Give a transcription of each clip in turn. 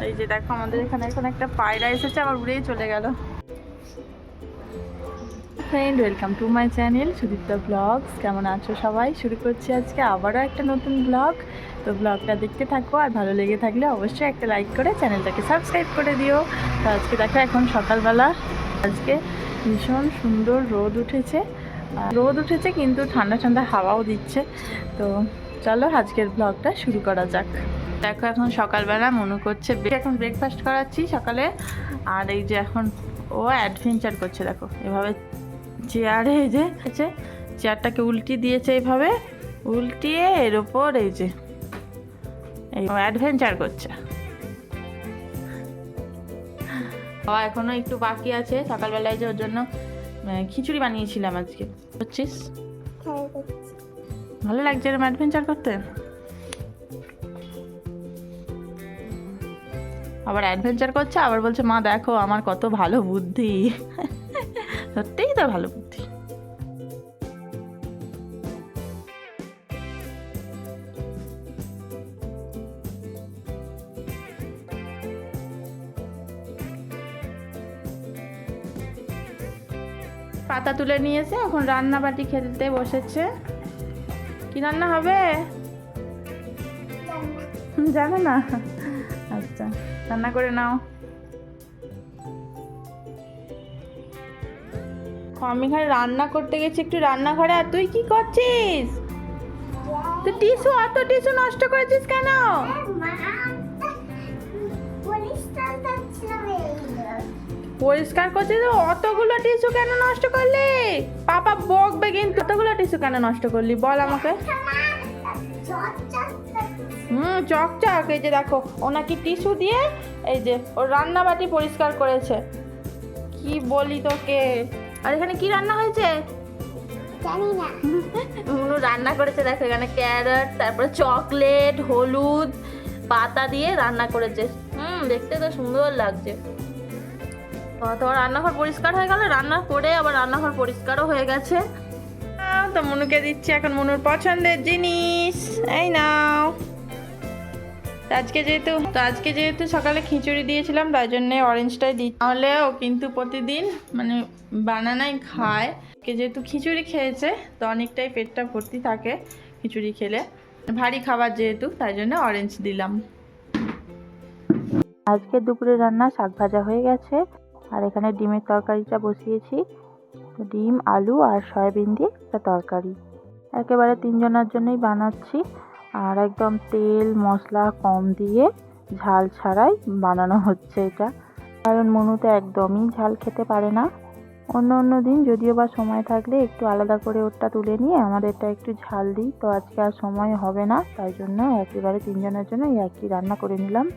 এই যে দেখো আমাদের এখানে এখন একটা পায়রা এসেছে, আবার উড়েই চলে গেল। Friend, welcome to my channel Sudipta blogs. কেমন আছো সবাই? শুরু করছি আজকে আবারও একটা নতুন ব্লগ। তো ব্লগটা দেখতে থাকো, আর ভালো লেগে থাকলে অবশ্যই একটা লাইক করে চ্যানেলটাকে সাবস্ক্রাইব করে দিও। তো আজকে দেখো এখন সকালবেলা, আজকে ভীষণ সুন্দর রোদ উঠেছে কিন্তু ঠান্ডা ঠান্ডা হাওয়াও দিচ্ছে। তো চলো আজকের ব্লগটা শুরু করা যাক। দেখো এখন সকালবেলা মনে করছে, এখন ব্রেকফাস্ট করাচ্ছি সকালে। আর এই যে এখন ও অ্যাডভেঞ্চার করছে, দেখো এভাবে চেয়ারে, এই যে চেয়ারটাকে উল্টিয়ে দিয়েছে, এইভাবে উল্টিয়ে এর ওপর এই যে এই অ্যাডভেঞ্চার করছে। বাবা এখনো একটু বাকি আছে, সকালবেলায় যে ওর জন্য খিচুড়ি বানিয়েছিলাম আজকে। বুঝছিস, ভালো লাগছে এরকম অ্যাডভেঞ্চার করতে। আবার অ্যাডভেঞ্চার করছে, আবার বলছে মা দেখো আমার কত ভালো বুদ্ধি। সত্যিই তো ভালো বুদ্ধি। পাতা তুলে নিয়েছে, এখন রান্না বাটি খেলতে বসেছে। কি রান্না হবে জানো না? আচ্ছা রান্না করে নাও। আমি এখানে রান্না করতে গেছি একটু রান্নাঘরে, আর তুই কি করছিস? তুই অত টিস্যু নষ্ট করেছিস কেন? পরিষ্কার করছিস, অতগুলো টিস্যু কেন নষ্ট করলি? পাপা বকবে কিন্তু। অতগুলো টিস্যু কেন নষ্ট করলি বল আমাকে। চকচক। এই যে দেখো ও নাকি টিস্যু দিয়ে এই যে ওর রান্না বাটি পরিষ্কার করেছে। কি বলি তোকে। আর এখানে কি রান্না হয়েছে জানি না। মুনু রান্না করেছে, দেখো এখানে ক্যারট, তারপরে চকলেট, হলুদ পাতা দিয়ে রান্না করেছে। দেখতে তো সুন্দর লাগছে। তোমার রান্নাঘর পরিষ্কার হয়ে গেল, রান্না করে আবার রান্নাঘর পরিষ্কারও হয়ে গেছে। তো মুনুকে দিচ্ছি এখন মুনুর পছন্দের জিনিস। এই নাও। আজকে যেহেতু সকালে খিচুড়ি দিয়েছিলাম, তাই জন্য অরেঞ্জটাই দিই। তাহলে ও কিন্তু প্রতিদিন মানে বানানাই খায়। যেহেতু খিচুড়ি খেয়েছে তো অনেকটাই পেটটা ভর্তি থাকে খিচুড়ি খেলে, ভারী খাবার যেহেতু, তাই জন্য অরেঞ্জ দিলাম। আজকে দুপুরে রান্না শাক ভাজা হয়ে গেছে, আর এখানে ডিমের তরকারিটা বসিয়েছি। ডিম, আলু আর সয়াবিন দিয়ে একটা তরকারি, একেবারে তিনজনের জন্যই বানাচ্ছি। আর একদম তেল মশলা কম দিয়ে ঝাল ছাড়াই বানানো হচ্ছে এটা, কারণ মনু তো একদমই ঝাল খেতে পারে না। অন্য দিন যদিও বা সময় থাকলে একটু আলাদা করে ওটা তুলে নিয়ে আমাদেরটা একটু ঝাল দিই, তো আজকে আর সময় হবে না, তাই জন্য একেবারে তিনজনের জন্য এই একই রান্না করে নিলাম।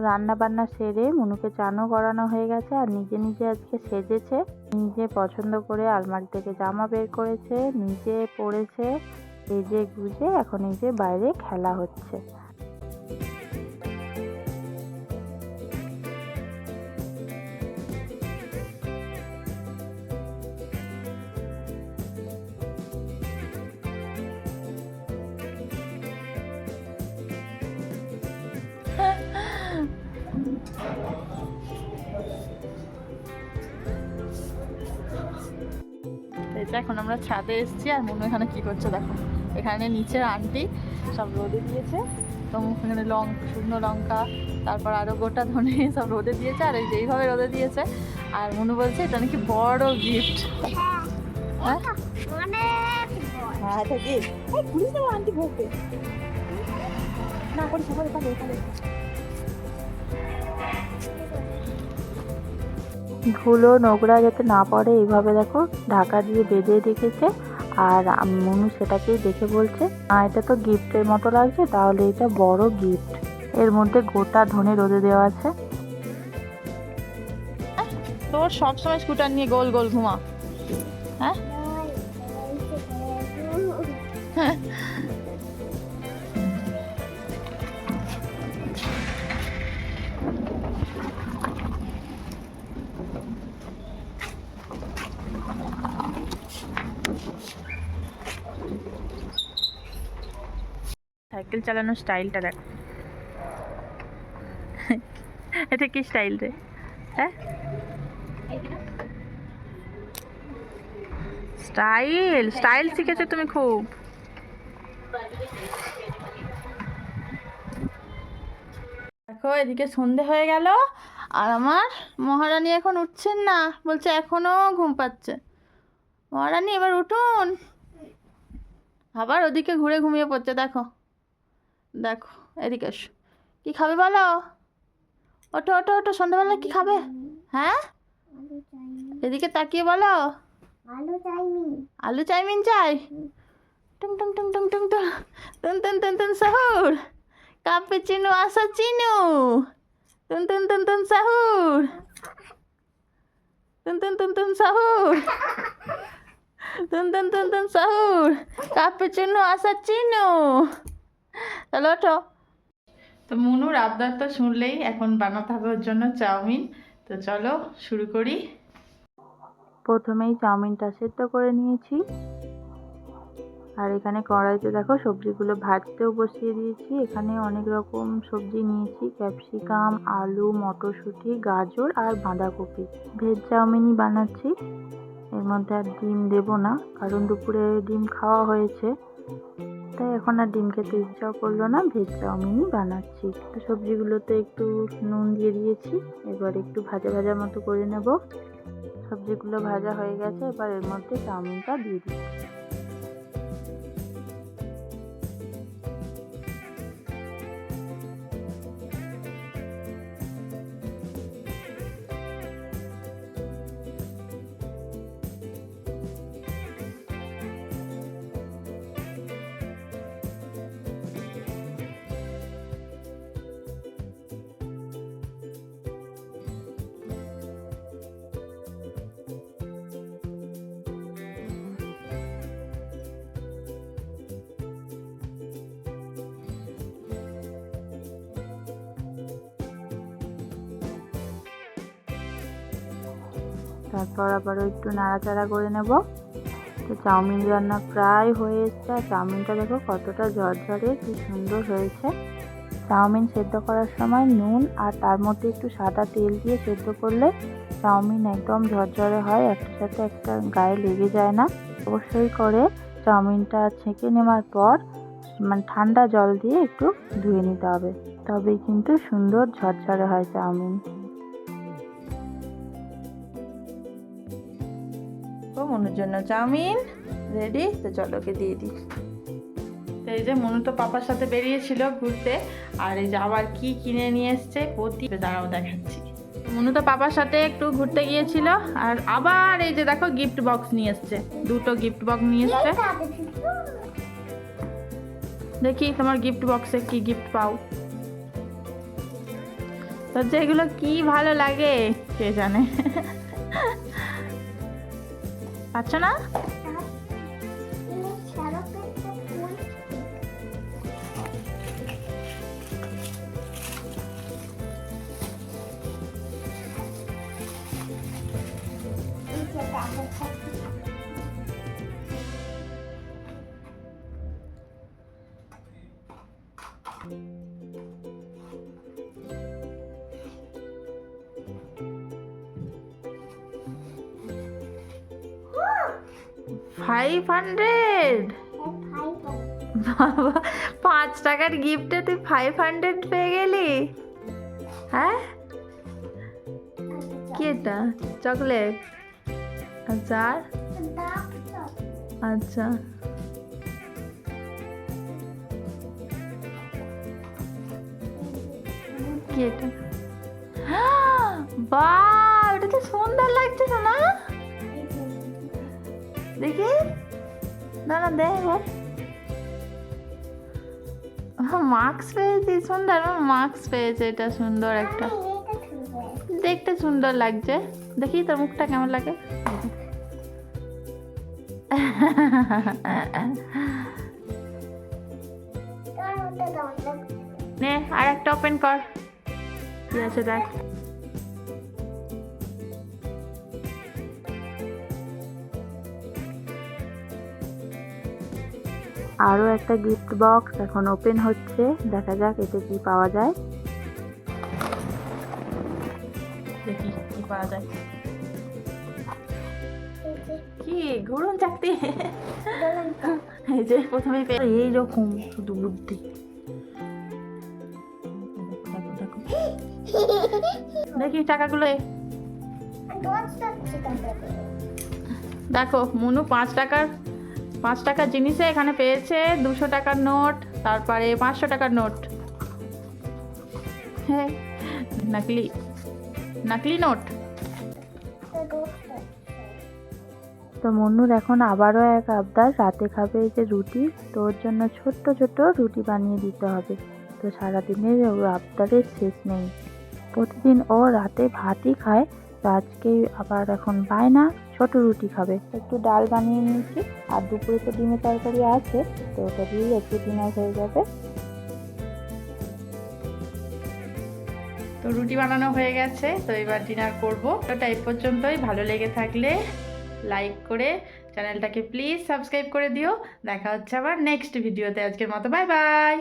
রান্না বান্না সেরে মনুকে চানও করানো হয়ে গেছে, আর নিজে আজকে সেজেছে। নিজে পছন্দ করে আলমারি থেকে জামা বের করেছে, নিজে পরেছে, সেজে গুজে এখন এই যে বাইরে খেলা হচ্ছে। এখন আমরা ছাদে এসেছি, আর মনু এখানে কি করছে দেখো। এখানে নিচের আন্টি সব রোদে দিয়েছে, তো এখানে শুকনো লঙ্কা, তারপর আরো গোটা ধনে সব রোদে দিয়েছে, আর এই যেইভাবে রোদে দিয়েছে। আর মনু বলছে এটা নাকি বড় গিফট। হ্যাঁ এটা কি আন্টি বলতে না করি সবাই ধুলো নোংরা যাতে না পড়ে এইভাবে দেখো ঢাকা দিয়ে বেঁধে রেখেছে। আর মনু সেটাকেই দেখে বলছে এটা তো গিফটের মতো লাগছে, তাহলে এটা বড় গিফট। এর মধ্যে গোটা ধনে রোদে দেওয়া আছে। তোর সবসময় স্কুটার নিয়ে গোল গোল ঘুমা। হ্যাঁ সাইকেল চালানোর স্টাইলটা দেখ। এটা কি স্টাইল রে? হ্যাঁ, স্টাইল স্টাইল শিখেছো তুমি খুব। দেখো এদিকে সন্ধে হয়ে গেল, আর আমার মহারানী এখন উঠছেন না, বলছে এখনো ঘুম পাচ্ছে। মহারানী এবার উঠুন। আবার ওদিকে ঘুরে ঘুমিয়ে পড়ছে। দেখো দেখো, এদিকে এসো, কি খাবে বলো? ওঠো ওঠো ওঠো, সন্ধ্যাবেলা কি খাবে? হ্যাঁ, এদিকে তাকিয়ে বলো। আলু চাউমিন চাই। টুং টুং টুং টুং টুং টুং টুন টুন টুন টুন সাহুর, কাপুচিনো আসাচিনো, টুন টুন টুন টুন সাহুর, টুন টুন টুন টুন সাহুর, টুন টুন টুন টুন সাহুর, কাপুচিনো আসাচিনো। চলো ওঠো। তো মুনুর আবদার তো শুনলেই, এখন বানাতে হবে ওর জন্য চাউমিন। তো চলো শুরু করি। প্রথমেই চাউমিনটা সেদ্ধ করে নিয়েছি, আর এখানে কড়াইতে দেখো সবজিগুলো ভাজতেও বসিয়ে দিয়েছি। এখানে অনেক রকম সবজি নিয়েছি, ক্যাপসিকাম, আলু, মটরশুঁটি, গাজর আর বাঁধাকপি। ভেজ চাউমিনই বানাচ্ছি, এর মধ্যে আর ডিম দেব না, কারণ দুপুরে ডিম খাওয়া হয়েছে, তাই এখন আর ডিম খেতে ইচ্ছা করলো না, ভেজ চাউমিনই বানাচ্ছি। তো সবজিগুলোতে একটু নুন দিয়ে দিয়েছি, এবার একটু ভাজা ভাজা মতো করে নেব। সবজিগুলো ভাজা হয়ে গেছে, এবার এর মধ্যে চাউমিনটা দিয়ে দিচ্ছি। তারপর আবারও একটু নাড়াচাড়া করে নেব। তো চাউমিন রান্না প্রায় হয়ে এসছে, আর চাউমিনটা দেখো কতটা ঝরঝরে, কি সুন্দর হয়েছে। চাউমিন সেদ্ধ করার সময় নুন আর তার মধ্যে একটু সাদা তেল দিয়ে সেদ্ধ করলে চাউমিন একদম ঝরঝরে হয়, একটার সাথে একটা গায়ে লেগে যায় না। অবশ্যই করে চাউমিনটা ছেঁকে নেওয়ার পর মানে ঠান্ডা জল দিয়ে একটু ধুয়ে নিতে হবে, তবেই কিন্তু সুন্দর ঝরঝরে হয় চাউমিন। মনুর জন্য চাউমিন রেডি, তো চলো ওকে দিয়ে দিই। এই যে মনু তো পাপার সাথে বেরিয়েছিল ঘুরতে, আর এই যে আবার কি কিনে নিয়ে এসছে, দাঁড়াও দেখাচ্ছি। মনু তো পাপার সাথে একটু ঘুরতে গিয়েছিল, আর আবার এই যে দেখো গিফট বক্স নিয়ে এসছে, দুটো গিফট বক্স নিয়ে এসছে। দেখি তোমার গিফট বক্সে কি গিফট পাও। তো যেগুলো কি ভালো লাগে কে জানে। পাচ্ছ না? $500 বাবা, 5 টাকার গিফটে তুই 500 পেয়ে গেলি? হ্যাঁ, কি এটা? চকলেট? আচ্ছা, আচ্ছা কি এটা? বাহ, এটা তো সুন্দর লাগছে না? দেখি, না না দেখ, মার্কস পেয়েছি, সুন্দর মার্কস পেয়েছে, এটা সুন্দর একটা, দেখতে সুন্দর লাগছে। দেখি তোর মুখটা কেমন লাগে। নে আর একটা ওপেন কর, কি আছে দেখ। আরও একটা গিফট বক্স এখন ওপেন হচ্ছে, দেখা যাক এতে কি পাওয়া যায়। দেখি কি পাওয়া যায়। কি ঘুরুন চাকতি, এই যে প্রথমে এইরকম শুধু বুদ্ধি। দেখো দেখি টাকাগুলো, দেখো মনু 5 টাকার জিনিসে এখানে পেয়েছে 200 টাকার নোট, তারপরে 500 টাকার নোট। হ্যাঁ নকলি নকলি নোট। তো মন্নুর এখন আবারও এক আবদার, রাতে খাবে এই যে রুটি, তো ওর জন্য ছোট্ট ছোট্ট রুটি বানিয়ে দিতে হবে। তো সারাদিনের ওর আবদারের শেষ নেই, প্রতিদিন ও রাতে ভাতই খায়, তো আজকে আবার এখন বায়না ছোট রুটি খাবে। একটু ডাল বানিয়ে নিচ্ছি, আর দুপুরে তো ডিমের তরকারি আছে, তো ওটা দিয়েই একটু ডিনার হয়ে যাবে। তো রুটি বানানো হয়ে গেছে, তো এবার ডিনার করবো। ওটা এই পর্যন্তই। ভালো লেগে থাকলে লাইক করে চ্যানেলটাকে প্লিজ সাবস্ক্রাইব করে দিও। দেখা হচ্ছে আবার নেক্সট ভিডিওতে। আজকের মতো বাই বাই।